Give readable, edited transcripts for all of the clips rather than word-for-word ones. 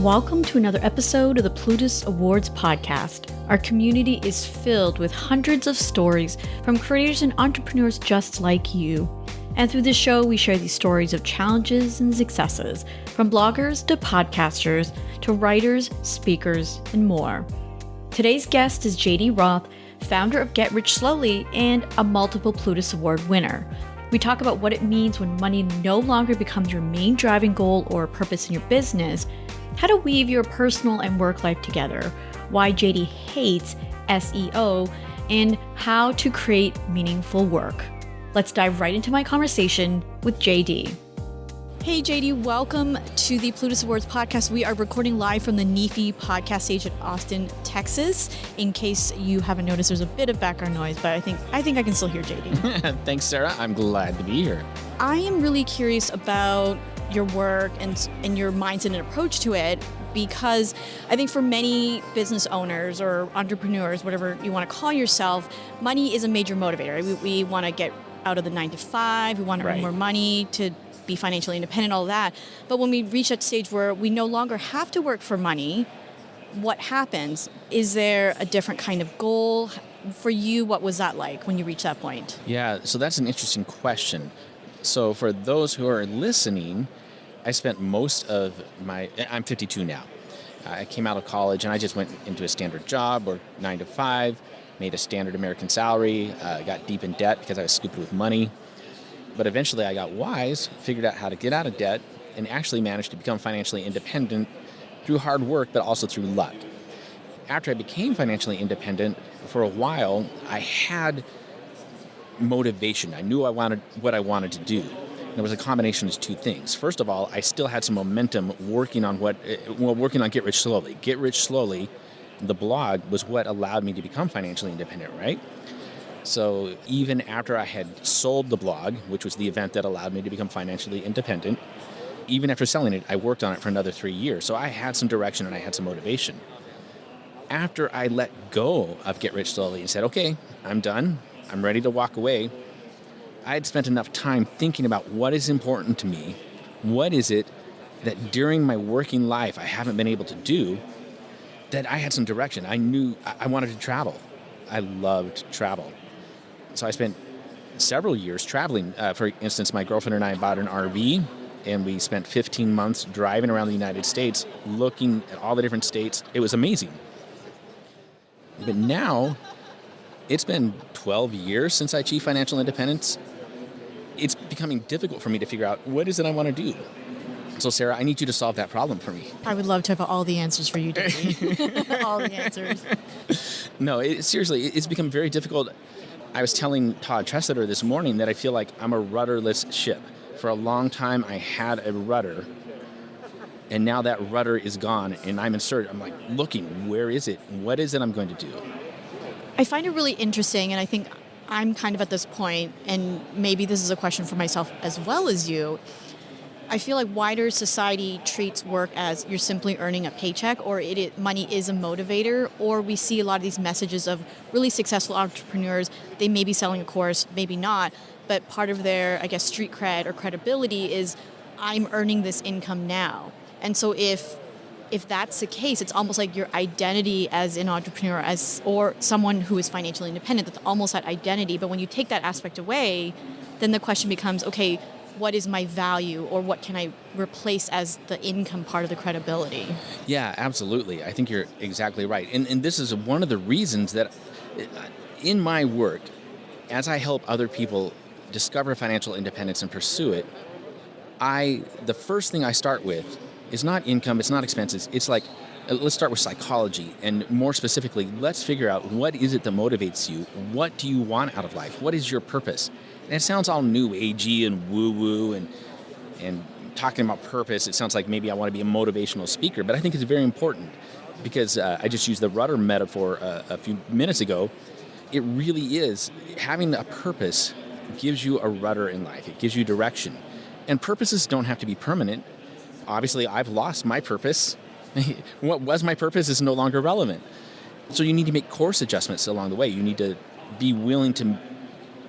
Welcome to another episode of the Plutus Awards Podcast. Our community is filled with hundreds of stories from creators and entrepreneurs just like you. And through this show, we share these stories of challenges and successes, from bloggers to podcasters to writers, speakers, and more. Today's guest is JD Roth, founder of Get Rich Slowly and a multiple Plutus Award winner. We talk about what it means when money no longer becomes your main driving goal or purpose in your business, how to weave your personal and work life together, why JD hates SEO, and how to create meaningful work. Let's dive right into my conversation with JD. Hey JD, welcome to the Plutus Awards Podcast. We are recording live from the NIFI podcast stage in Austin, Texas. In case you haven't noticed, there's a bit of background noise, but I think I can still hear JD. Thanks, Sarah. I'm glad to be here. I am really curious about your work and your mindset and approach to it, because I think for many business owners or entrepreneurs, whatever you want to call yourself, money is a major motivator. We want to get out of the 9 to 5. We want to earn more money to be financially independent, all that. But when we reach that stage where we no longer have to work for money, what happens? Is there a different kind of goal? For you, what was that like when you reached that point? Yeah, so that's an interesting question. So for those who are listening, I spent most of I'm 52 now. I came out of college and I just went into a standard job, worked 9 to 5, made a standard American salary, got deep in debt because I was stupid with money. But eventually I got wise, figured out how to get out of debt, and actually managed to become financially independent through hard work, but also through luck. After I became financially independent, for a while, I had motivation. I knew what I wanted to do. There was a combination of two things. First of all, I still had some momentum working on Get Rich Slowly. Get Rich Slowly, the blog, was what allowed me to become financially independent, right? So even after I had sold the blog, which was the event that allowed me to become financially independent, even after selling it, I worked on it for another 3 years. So I had some direction and I had some motivation. After I let go of Get Rich Slowly and said, okay, I'm done, I'm ready to walk away, I had spent enough time thinking about what is important to me, what is it that during my working life I haven't been able to do, that I had some direction. I knew I wanted to travel. I loved travel. So I spent several years traveling. For instance, my girlfriend and I bought an RV, and we spent 15 months driving around the United States, looking at all the different states. It was amazing. But now, it's been 12 years since I achieved financial independence. It's becoming difficult for me to figure out what is it I want to do. So, Sarah, I need you to solve that problem for me. I would love to have all the answers for you, David. All the answers. No, seriously, it's become very difficult. I was telling Todd Tressiter this morning that I feel like I'm a rudderless ship. For a long time, I had a rudder, and now that rudder is gone, and I'm in search. I'm like looking, where is it? What is it I'm going to do? I find it really interesting, and I think I'm kind of at this point, and maybe this is a question for myself as well as you. I feel like wider society treats work as you're simply earning a paycheck, or money is a motivator, or we see a lot of these messages of really successful entrepreneurs. They may be selling a course, maybe not, but part of their, I guess, street cred or credibility is I'm earning this income now. And so if that's the case, it's almost like your identity as an entrepreneur or someone who is financially independent, that's almost that identity. But when you take that aspect away, then the question becomes, okay, what is my value, or what can I replace as the income part of the credibility? Yeah, absolutely. I think you're exactly right. And this is one of the reasons that in my work, as I help other people discover financial independence and pursue it, the first thing I start with is not income, it's not expenses. It's like, let's start with psychology, and more specifically, let's figure out what is it that motivates you? What do you want out of life? What is your purpose? And it sounds all new agey and woo-woo and talking about purpose. It sounds like maybe I want to be a motivational speaker, but I think it's very important because I just used the rudder metaphor a few minutes ago. It really is. Having a purpose gives you a rudder in life. It gives you direction. And purposes don't have to be permanent. Obviously, I've lost my purpose. What was my purpose is no longer relevant. So you need to make course adjustments along the way. You need to be willing to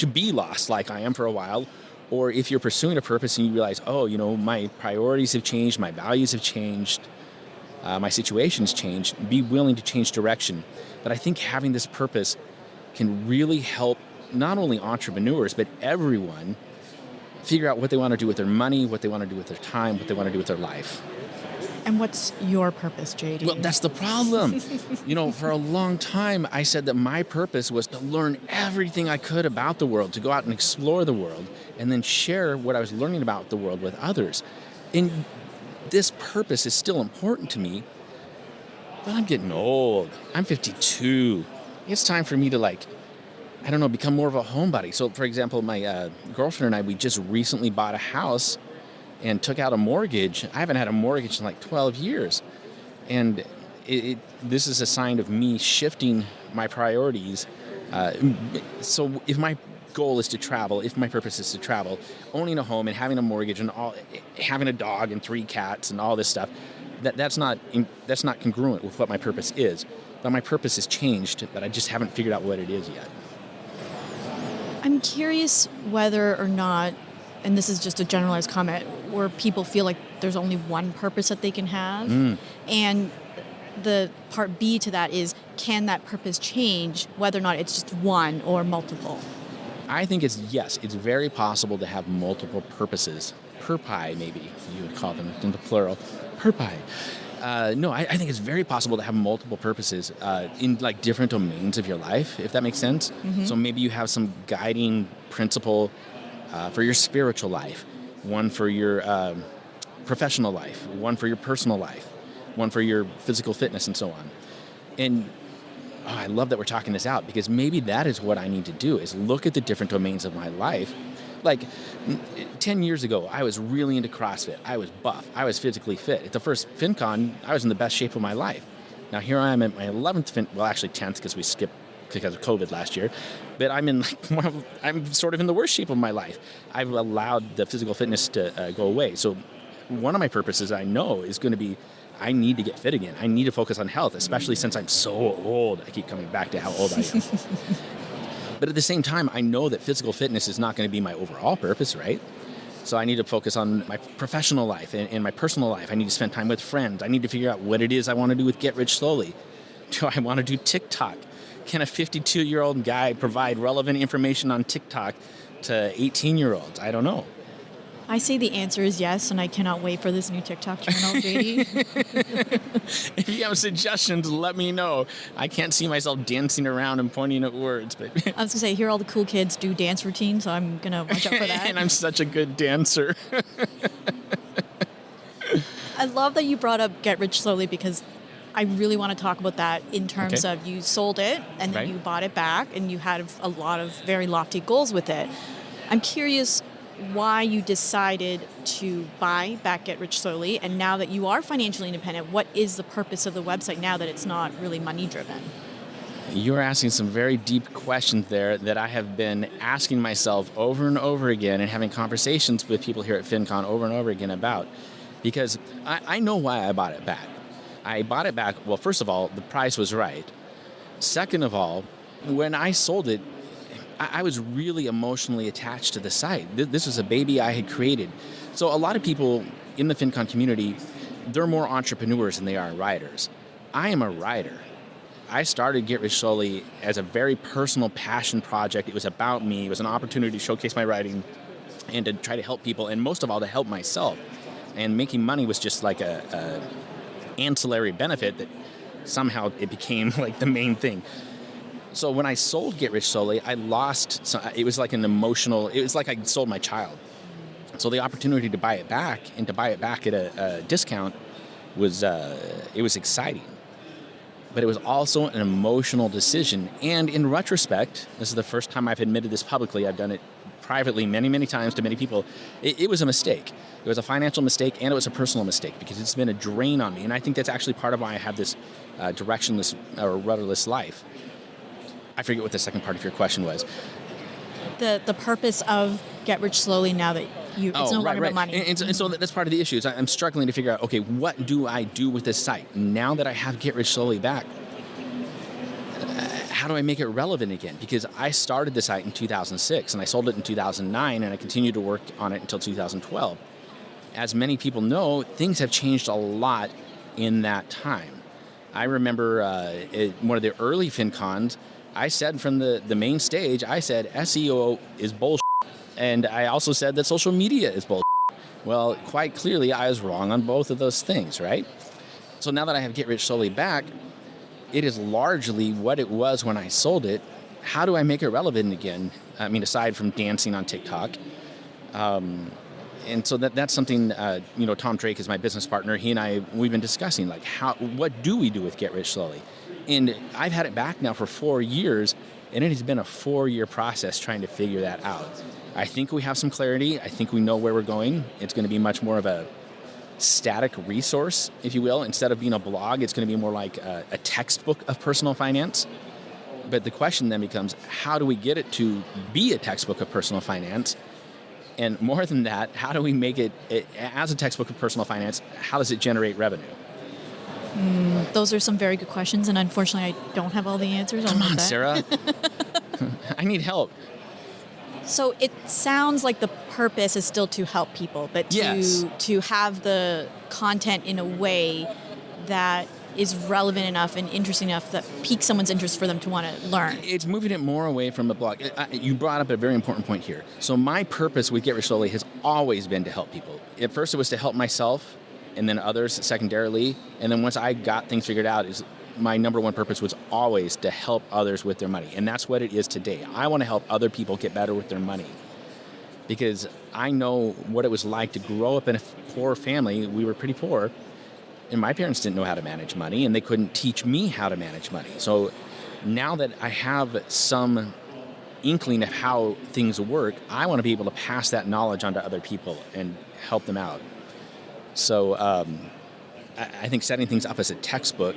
be lost like I am for a while, Or if you're pursuing a purpose and you realize, oh, you know, my priorities have changed, my values have changed, my situation's changed, be willing to change direction. But I think having this purpose can really help not only entrepreneurs, but everyone figure out what they want to do with their money, what they want to do with their time, what they want to do with their life. And what's your purpose, JD? Well, that's the problem. For a long time, I said that my purpose was to learn everything I could about the world, to go out and explore the world, and then share what I was learning about the world with others. And this purpose is still important to me, but I'm getting old. I'm 52. It's time for me to, become more of a homebody. So, for example, my girlfriend and I, we just recently bought a house and took out a mortgage. I haven't had a mortgage in 12 years. And this is a sign of me shifting my priorities. So if my goal is to travel, if my purpose is to travel, owning a home and having a mortgage and having a dog and 3 cats and all this stuff, that's not congruent with what my purpose is. But my purpose has changed, but I just haven't figured out what it is yet. I'm curious whether or not, and this is just a generalized comment, where people feel like there's only one purpose that they can have. And the part B to that is, can that purpose change whether or not it's just one or multiple? I think it's very possible to have multiple purposes. Purpi, maybe you would call them in the plural. Purpi. I think it's very possible to have multiple purposes in different domains of your life, if that makes sense. Mm-hmm. So maybe you have some guiding principle for your spiritual life, one for your professional life, one for your personal life, one for your physical fitness, and so on. And I love that we're talking this out, because maybe that is what I need to do, is look at the different domains of my life. 10 years ago, I was really into CrossFit. I was buff. I was physically fit. At the first FinCon, I was in the best shape of my life. Now here I am at my 11th actually 10th, because we skipped because of COVID last year. But I'm sort of in the worst shape of my life. I've allowed the physical fitness to go away. So one of my purposes I know is going to be, I need to get fit again. I need to focus on health, especially since I'm so old. I keep coming back to how old I am. But at the same time, I know that physical fitness is not going to be my overall purpose, right? So I need to focus on my professional life and my personal life. I need to spend time with friends. I need to figure out what it is I want to do with Get Rich Slowly. Do I want to do TikTok? Can a 52-year-old guy provide relevant information on TikTok to 18-year-olds? I don't know. I say the answer is yes, and I cannot wait for this new TikTok channel, JD. If you have suggestions, let me know. I can't see myself dancing around and pointing at words. But I was going to say, here all the cool kids do dance routines, so I'm going to watch out for that. And I'm such a good dancer. I love that you brought up Get Rich Slowly, because I really want to talk about that in terms of you sold it, and then you bought it back, and you had a lot of very lofty goals with it. I'm curious why you decided to buy back Get Rich Slowly, and now that you are financially independent, what is the purpose of the website now that it's not really money driven? You're asking some very deep questions there that I have been asking myself over and over again, and having conversations with people here at FinCon over and over again about, because I know why I bought it back. I bought it back, well, first of all, the price was right. Second of all, when I sold it, I was really emotionally attached to the site. This was a baby I had created. So a lot of people in the FinCon community, they're more entrepreneurs than they are writers. I am a writer. I started Get Rich Slowly as a very personal passion project. It was about me. It was an opportunity to showcase my writing and to try to help people, and most of all, to help myself. And making money was just like a ancillary benefit that somehow it became like the main thing. So when I sold Get Rich Slowly, I lost. So it was like an emotional. It was like I sold my child. So the opportunity to buy it back, and to buy it back at a discount, was it was exciting. But it was also an emotional decision. And in retrospect, this is the first time I've admitted this publicly. I've done it privately many, many times to many people. It was a mistake. It was a financial mistake, and it was a personal mistake, because it's been a drain on me. And I think that's actually part of why I have this directionless or rudderless life. I forget what the second part of your question was. The purpose of Get Rich Slowly now that it's no longer about money. And so that's part of the issue. Is I'm struggling to figure out, okay, what do I do with this site? Now that I have Get Rich Slowly back, how do I make it relevant again? Because I started the site in 2006, and I sold it in 2009, and I continued to work on it until 2012. As many people know, things have changed a lot in that time. I remember at one of the early FinCons, I said from the main stage, I said SEO is bullshit. And I also said that social media is bullshit. Well, quite clearly, I was wrong on both of those things, right? So now that I have Get Rich Slowly back, it is largely what it was when I sold it. How do I make it relevant again? I mean, aside from dancing on TikTok. And so that's something, Tom Drake is my business partner. He and I, we've been discussing, like, what do we do with Get Rich Slowly? And I've had it back now for 4 years, and it has been a 4-year process trying to figure that out. I think we have some clarity. I think we know where we're going. It's going to be much more of a static resource, if you will. Instead of being a blog, it's going to be more like a textbook of personal finance. But the question then becomes, how do we get it to be a textbook of personal finance? And more than that, how do we make it as a textbook of personal finance? How does it generate revenue? Those are some very good questions, and unfortunately, I don't have all the answers. Come on, Sarah. I need help. So it sounds like the purpose is still to help people, but to have the content in a way that is relevant enough and interesting enough that piques someone's interest for them to want to learn. It's moving it more away from a blog. You brought up a very important point here. So my purpose with Get Rich Slowly has always been to help people. At first it was to help myself and then others secondarily. And then once I got things figured out, my number one purpose was always to help others with their money. And that's what it is today. I want to help other people get better with their money. Because I know what it was like to grow up in a poor family. We were pretty poor. And my parents didn't know how to manage money, and they couldn't teach me how to manage money. So now that I have some inkling of how things work, I want to be able to pass that knowledge on to other people and help them out. So I think setting things up as a textbook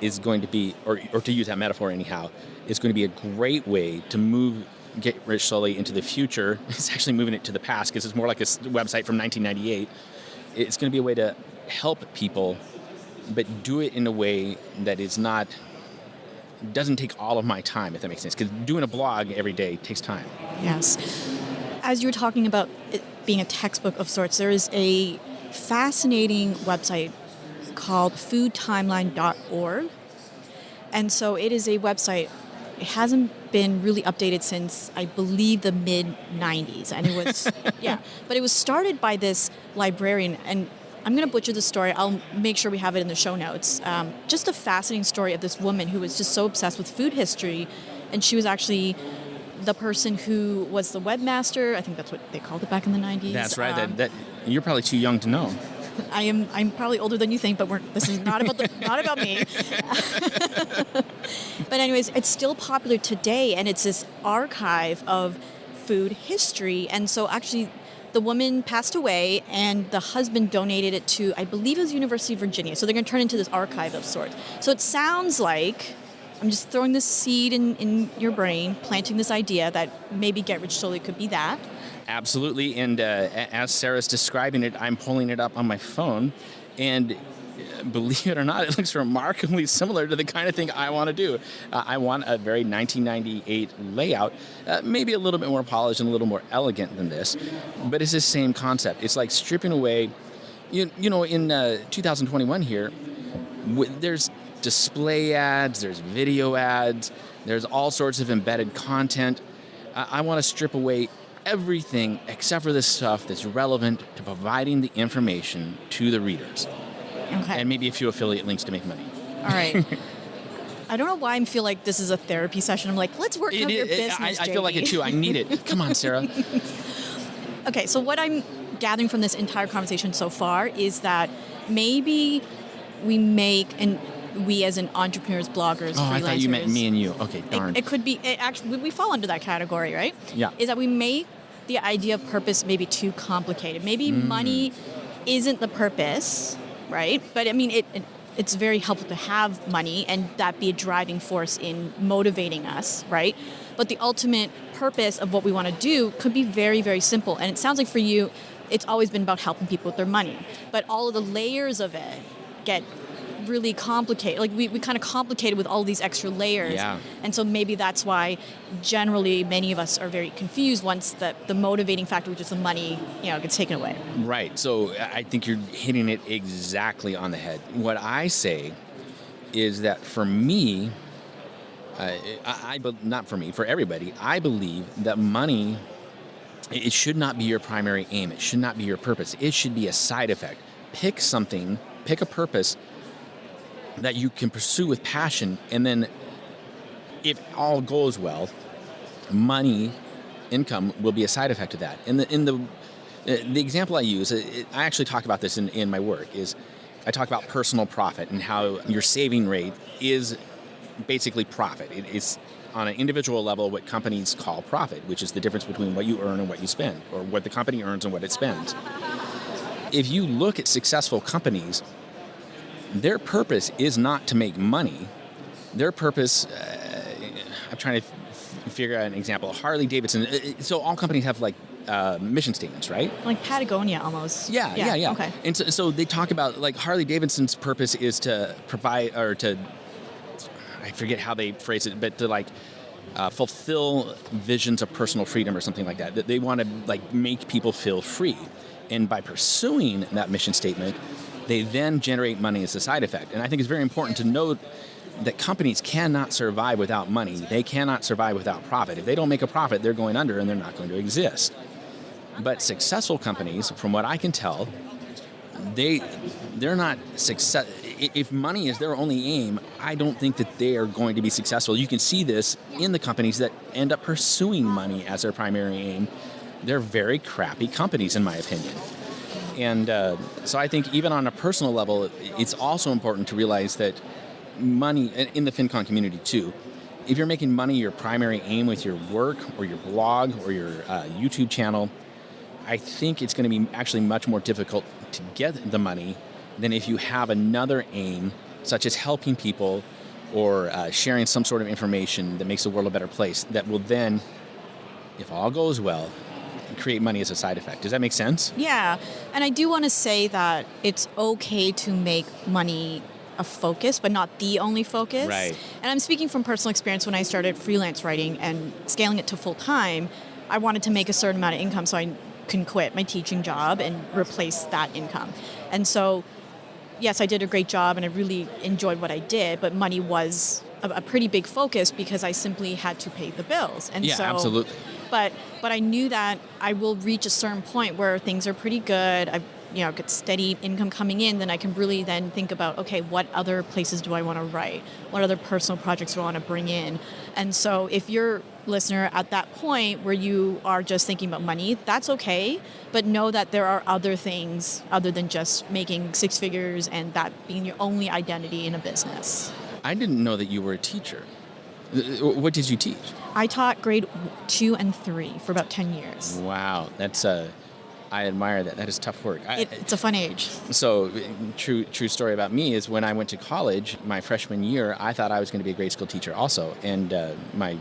is going to be, or to use that metaphor anyhow, is going to be a great way to move Get Rich Slowly into the future. It's actually moving it to the past because it's more like a website from 1998. It's going to be a way to help people, but do it in a way that is not, doesn't take all of my time, if that makes sense. Because doing a blog every day takes time. Yes. As you were talking about it being a textbook of sorts, there is a fascinating website called foodtimeline.org. And so it is a website. It hasn't been really updated since, I believe, the mid-90s. And it was, but it was started by this librarian, and I'm going to butcher the story. I'll make sure we have it in the show notes. Just a fascinating story of this woman who was just so obsessed with food history, and she was actually the person who was the webmaster. I think that's what they called it back in the 90s. That's right. That you're probably too young to know. I'm probably older than you think, but this is not about not about me. But anyways, it's still popular today, and it's this archive of food history. And so actually, the woman passed away, and the husband donated it to, I believe it was University of Virginia. So they're going to turn it into this archive of sorts. So it sounds like I'm just throwing this seed in your brain, planting this idea that maybe Get Rich Slowly could be that. Absolutely. And as Sarah's describing it, I'm pulling it up on my phone. And believe it or not, it looks remarkably similar to the kind of thing I want to do. I want a very 1998 layout, maybe a little bit more polished and a little more elegant than this, but it's the same concept. It's like stripping away, in 2021 here, there's display ads, there's video ads, there's all sorts of embedded content. I want to strip away everything except for the stuff that's relevant to providing the information to the readers. Okay. And maybe a few affiliate links to make money. All right. I don't know why I feel like this is a therapy session. I'm like, let's work on your business, I feel like it too. I need it. Come on, Sarah. Okay, so what I'm gathering from this entire conversation so far is that maybe we as an entrepreneurs, bloggers, freelancers. I thought you meant me and you. Okay, darn. It could be, actually, we fall under that category, right? Yeah. Is that we make the idea of purpose maybe too complicated. Maybe money isn't the purpose, right? But I mean, it's very helpful to have money and that be a driving force in motivating us, right? But the ultimate purpose of what we want to do could be very, very simple. And it sounds like for you, it's always been about helping people with their money. But all of the layers of it get really complicated. Like we kind of complicated with all these extra layers. Yeah. And so maybe that's why generally many of us are very confused once the motivating factor, which is the money, gets taken away. Right. So I think you're hitting it exactly on the head. What I say is that for me, not for me, for everybody, I believe that money, it should not be your primary aim. It should not be your purpose. It should be a side effect. Pick a purpose that you can pursue with passion, and then if all goes well, income will be a side effect of that. And the example I use, I actually talk about this in my work, is I talk about personal profit and how your saving rate is basically profit. It's on an individual level what companies call profit, which is the difference between what you earn and what you spend, or what the company earns and what it spends. If you look at successful companies, their purpose is not to make money. Their purpose, I'm trying to figure out an example. Harley Davidson, so all companies have mission statements, right? Like Patagonia almost. Yeah. Okay. And so they talk about Harley Davidson's purpose is to provide, or to, I forget how they phrase it, but to fulfill visions of personal freedom or something like that. That they want to make people feel free. And by pursuing that mission statement, they then generate money as a side effect. And I think it's very important to note that companies cannot survive without money. They cannot survive without profit. If they don't make a profit, they're going under and they're not going to exist. But successful companies, from what I can tell, they're not success. If money is their only aim, I don't think that they are going to be successful. You can see this in the companies that end up pursuing money as their primary aim. They're very crappy companies, in my opinion. And so I think even on a personal level, it's also important to realize that money, in the FinCon community too, if you're making money your primary aim with your work or your blog or your YouTube channel, I think it's going to be actually much more difficult to get the money than if you have another aim, such as helping people or sharing some sort of information that makes the world a better place, that will then, if all goes well, create money as a side effect. Does that make sense? Yeah. And I do want to say that it's okay to make money a focus, but not the only focus. Right. And I'm speaking from personal experience. When I started freelance writing and scaling it to full time, I wanted to make a certain amount of income so I can quit my teaching job and replace that income. And so, yes, I did a great job and I really enjoyed what I did, but money was a pretty big focus because I simply had to pay the bills. And yeah, so, absolutely. But I knew that I will reach a certain point where things are pretty good. I get steady income coming in, then I can really then think about, okay, what other places do I want to write? What other personal projects do I want to bring in? And so if you're listener at that point where you are just thinking about money, that's okay, but know that there are other things other than just making six figures and that being your only identity in a business. I didn't know that you were a teacher. What did you teach? I taught grade 2 and 3 for about 10 years. Wow, that's I admire that. That is tough work. It's a fun age. So, true story about me is when I went to college, my freshman year, I thought I was going to be a grade school teacher also. And my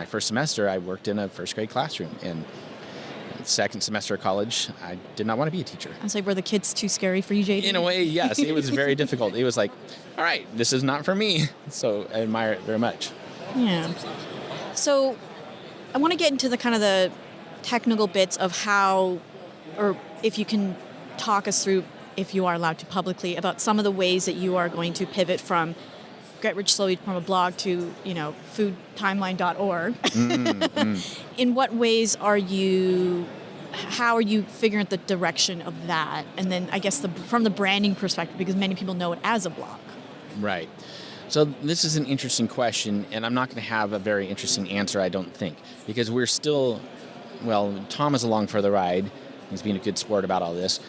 first semester, I worked in a first grade classroom. And second semester of college, I did not want to be a teacher. I was like, were the kids too scary for you, JD? In a way, yes. It was very difficult. It was like, all right, this is not for me. So I admire it very much. Yeah. So I want to get into the technical bits of how, or if you can talk us through, if you are allowed to publicly, about some of the ways that you are going to pivot from Get Rich Slowly from a blog to, foodtimeline.org. In what ways how are you figuring out the direction of that? And then I guess from the branding perspective, because many people know it as a blog. Right. So this is an interesting question, and I'm not going to have a very interesting answer, I don't think, because we're still, Tom is along for the ride. He's being a good sport about all this.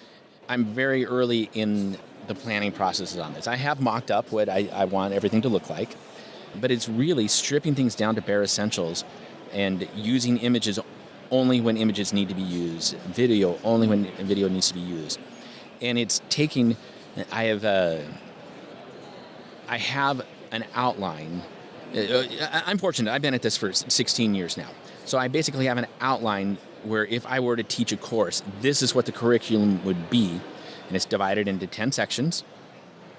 I'm very early in the planning processes on this. I have mocked up what I want everything to look like, but it's really stripping things down to bare essentials and using images only when images need to be used, video only when video needs to be used. And it's taking, I have an outline. I'm fortunate. I've been at this for 16 years now. So I basically have an outline where if I were to teach a course, this is what the curriculum would be. And it's divided into 10 sections.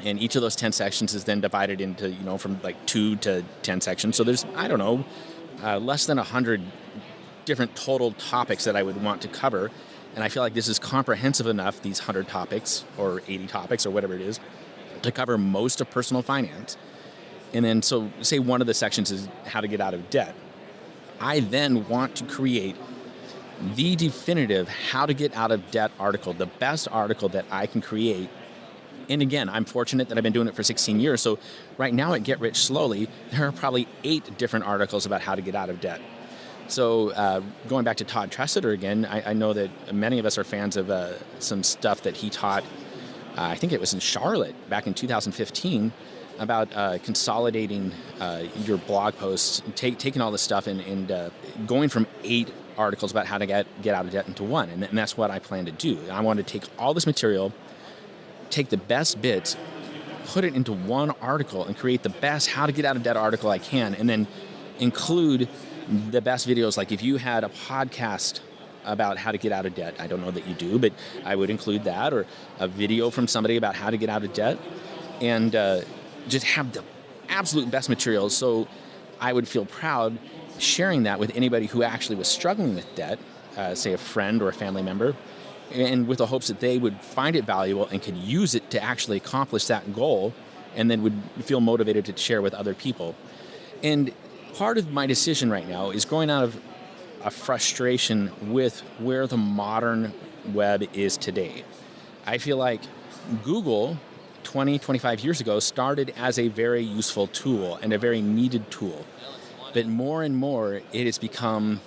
And each of those 10 sections is then divided into, from like 2 to 10 sections. So there's, I don't know, less than 100 different total topics that I would want to cover. And I feel like this is comprehensive enough, these 100 topics or 80 topics or whatever it is, to cover most of personal finance. And then, so say one of the sections is how to get out of debt. I then want to create the definitive how to get out of debt article, the best article that I can create. And again, I'm fortunate that I've been doing it for 16 years. So right now at Get Rich Slowly, there are probably 8 different articles about how to get out of debt. So going back to Todd Tressiter again, I know that many of us are fans of some stuff that he taught, I think it was in Charlotte back in 2015, about consolidating your blog posts, taking all this stuff and going from 8 articles about how to get out of debt into 1. And that's what I plan to do. I want to take all this material, take the best bits, put it into 1 article and create the best how to get out of debt article I can, and then include the best videos. Like if you had a podcast about how to get out of debt, I don't know that you do, but I would include that, or a video from somebody about how to get out of debt, and just have the absolute best materials. So I would feel proud sharing that with anybody who actually was struggling with debt, say a friend or a family member, and with the hopes that they would find it valuable and could use it to actually accomplish that goal, and then would feel motivated to share with other people. And part of my decision right now is growing out of a frustration with where the modern web is today. I feel like Google 20, 25 years ago started as a very useful tool and a very needed tool. But more and more, it has become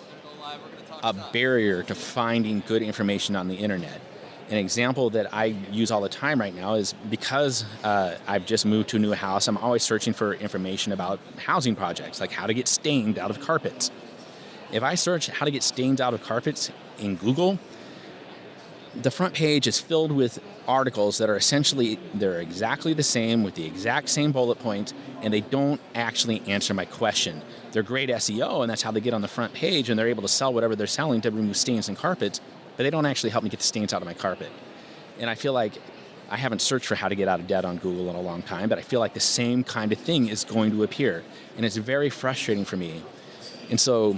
a barrier to finding good information on the internet. An example that I use all the time right now is because I've just moved to a new house, I'm always searching for information about housing projects, like how to get stains out of carpets. If I search how to get stains out of carpets in Google, the front page is filled with articles that are essentially, they're exactly the same with the exact same bullet points, and they don't actually answer my question. They're great SEO, and that's how they get on the front page, and they're able to sell whatever they're selling to remove stains in carpets, but they don't actually help me get the stains out of my carpet. And I feel like I haven't searched for how to get out of debt on Google in a long time, but I feel like the same kind of thing is going to appear, and it's very frustrating for me. And so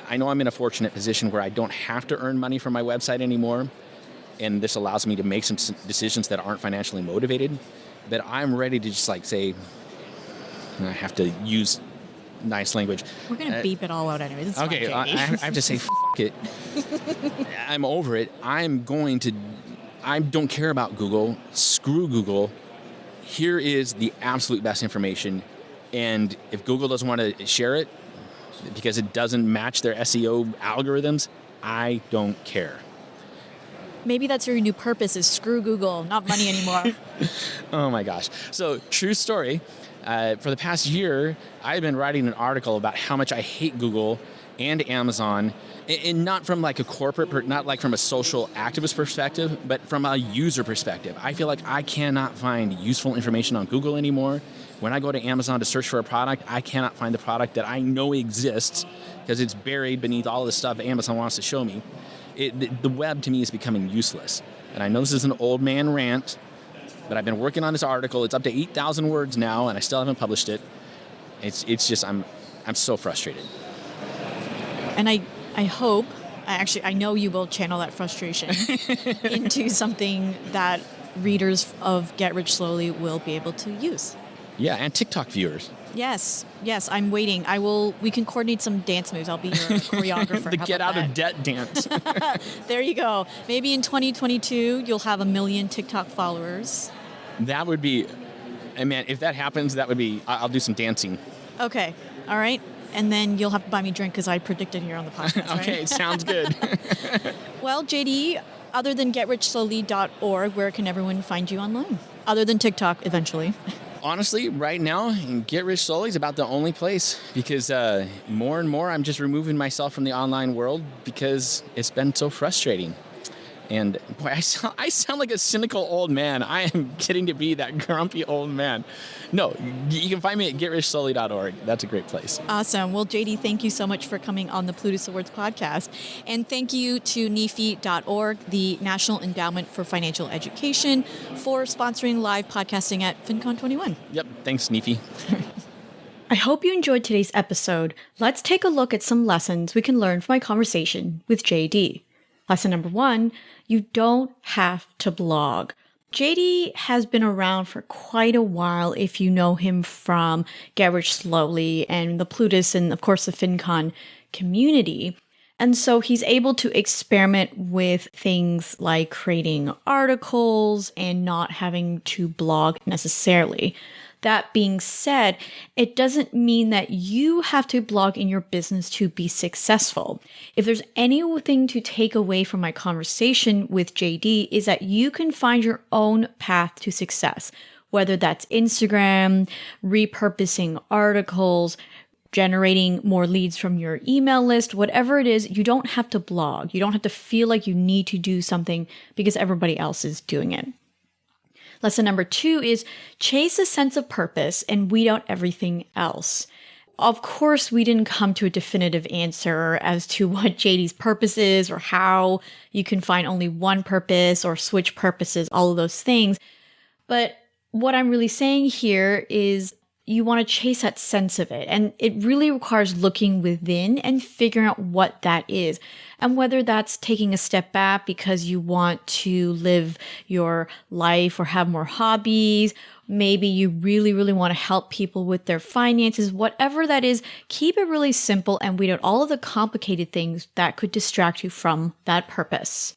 I know I'm in a fortunate position where I don't have to earn money from my website anymore, and this allows me to make some decisions that aren't financially motivated, but I'm ready to just like say, I have to use nice language. We're going to beep it all out anyway. It's okay, fine, I have to say, it. I'm over it. I don't care about Google. Screw Google. Here is the absolute best information, and if Google doesn't want to share it because it doesn't match their SEO algorithms, I don't care. Maybe that's your new purpose, is screw Google, not money anymore. Oh my gosh. So, true story. For the past year, I've been writing an article about how much I hate Google and Amazon, and not from like a corporate, not like from a social activist perspective, but from a user perspective. I feel like I cannot find useful information on Google anymore. When I go to Amazon to search for a product, I cannot find the product that I know exists because it's buried beneath all the stuff Amazon wants to show me. The web to me is becoming useless. And I know this is an old man rant, but I've been working on this article. It's up to 8,000 words now, and I still haven't published it. It's just, I'm so frustrated. And I hope, I know you will channel that frustration into something that readers of Get Rich Slowly will be able to use. Yeah, and TikTok viewers. Yes, I'm waiting. We can coordinate some dance moves. I'll be your choreographer. The get out of debt dance. There you go. Maybe in 2022, you'll have 1 million TikTok followers. That would be, man, if that happens, I'll do some dancing. Okay, all right. And then you'll have to buy me a drink because I predicted here on the podcast, right? Okay, sounds good. Well, JD, other than getrichslowly.org, where can everyone find you online? Other than TikTok, eventually. Honestly, right now, Get Rich Slowly is about the only place because more and more I'm just removing myself from the online world because it's been so frustrating. And boy, I sound like a cynical old man. I am getting to be that grumpy old man. No, you can find me at getrichslowly.org. That's a great place. Awesome. Well, JD, thank you so much for coming on the Plutus Awards podcast. And thank you to NEFI.org, the National Endowment for Financial Education, for sponsoring live podcasting at FinCon 21. Yep. Thanks, NEFI. I hope you enjoyed today's episode. Let's take a look at some lessons we can learn from my conversation with JD. Lesson number 1, you don't have to blog. JD has been around for quite a while if you know him from Get Rich Slowly and the Plutus and, of course, the FinCon community. And so he's able to experiment with things like creating articles and not having to blog necessarily. That being said, it doesn't mean that you have to blog in your business to be successful. If there's anything to take away from my conversation with JD is that you can find your own path to success, whether that's Instagram, repurposing articles, generating more leads from your email list, whatever it is, you don't have to blog. You don't have to feel like you need to do something because everybody else is doing it. Lesson number 2 is chase a sense of purpose and weed out everything else. Of course, we didn't come to a definitive answer as to what JD's purpose is or how you can find only one purpose or switch purposes, all of those things. But what I'm really saying here is you want to chase that sense of it. And it really requires looking within and figuring out what that is. And whether that's taking a step back because you want to live your life or have more hobbies, maybe you really, really want to help people with their finances, whatever that is, keep it really simple and weed out all of the complicated things that could distract you from that purpose.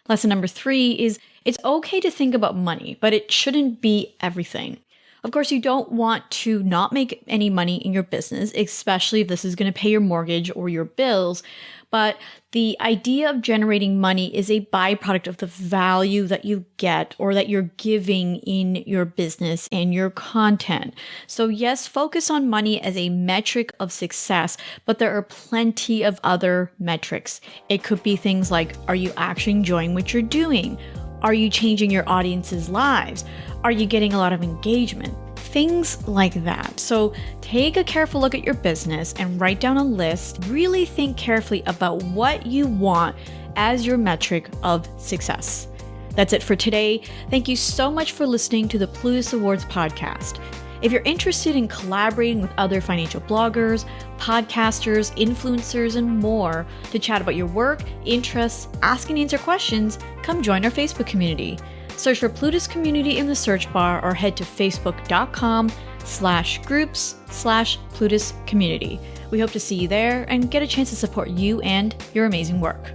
Lesson number 3 is it's okay to think about money, but it shouldn't be everything. Of course, you don't want to not make any money in your business, especially if this is going to pay your mortgage or your bills. But the idea of generating money is a byproduct of the value that you get or that you're giving in your business and your content. So yes, focus on money as a metric of success, but there are plenty of other metrics. It could be things like, are you actually enjoying what you're doing? Are you changing your audience's lives? Are you getting a lot of engagement? Things like that. So take a careful look at your business and write down a list. Really think carefully about what you want as your metric of success. That's it for today. Thank you so much for listening to the Plutus Awards podcast. If you're interested in collaborating with other financial bloggers, podcasters, influencers, and more to chat about your work, interests, ask and answer questions, come join our Facebook community. Search for Plutus Community in the search bar or head to facebook.com/groups/Plutus Community. We hope to see you there and get a chance to support you and your amazing work.